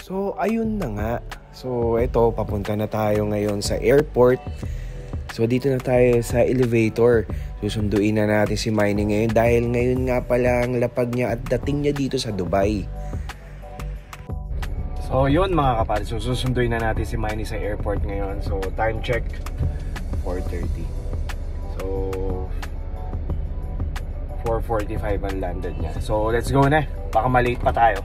So, ayun na nga. So, eto, papunta na tayo ngayon sa airport. So, dito na tayo sa elevator. Susunduin na natin si Miney ngayon dahil ngayon nga pala ang lapag niya at dating niya dito sa Dubai. So, yun mga kapal. So, susunduin na natin si Miney sa airport ngayon. So, time check, 4:30. So, 4:45 ang landed niya. So, let's go na. Baka malate pa tayo.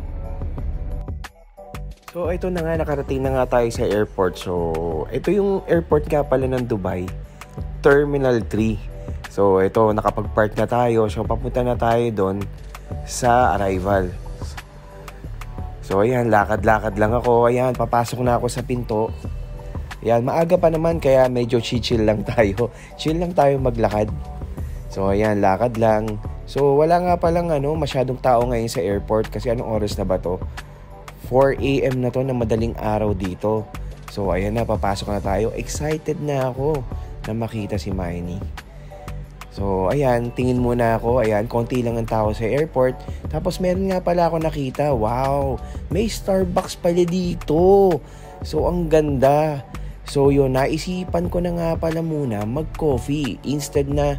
So, ito na nga, nakarating na nga tayo sa airport. So, ito yung airport nga pala ng Dubai, Terminal 3. So, ito, nakapag-park na tayo. So, papunta na tayo doon sa arrival. So, ayan, lakad-lakad lang ako. Ayan, papasok na ako sa pinto. Ayan, maaga pa naman, kaya medyo chill lang tayo. Chill lang tayo maglakad. So, ayan, lakad lang. So, wala nga palang masyadong tao ngayon sa airport kasi anong oras na ba to? 4 AM na to na madaling araw dito. So, ayan na, papasok na tayo. Excited na ako na makita si Miney. So, ayan, tingin muna ako. Ayan, konti lang ang tao sa airport. Tapos, meron nga pala ako nakita. Wow, may Starbucks pala dito. So, ang ganda. So, yun, naisipan ko na nga pala muna mag-coffee. Instead na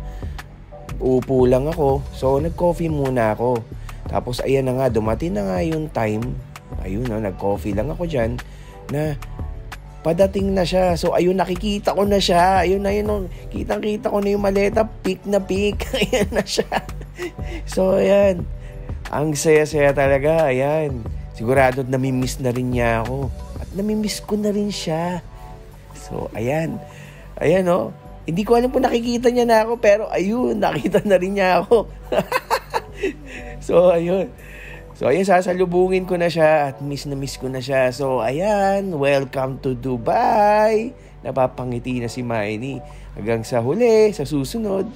upo lang ako. So, nag-coffee muna ako. Tapos, ayan na nga, dumating na nga yung time. Ayun na, nag-coffee lang ako dyan na padating na siya. So, ayun, nakikita ko na siya. Ayun na yun, kitang-kita ko na yung maleta. Peak na peak. Ayan na siya. So, ayan. Ang saya-saya talaga. Ayan. Sigurado namimiss na rin niya ako. At namimiss ko na rin siya. So, ayan. Ayan, oh. Hindi ko alam kung nakikita niya na ako. Pero, ayun, nakita na rin niya ako. So, ayun. So, ayan, sasalubungin ko na siya at miss na miss ko na siya. So, ayan, welcome to Dubai. Napapangiti na si Miney. Hanggang sa huli, sa susunod.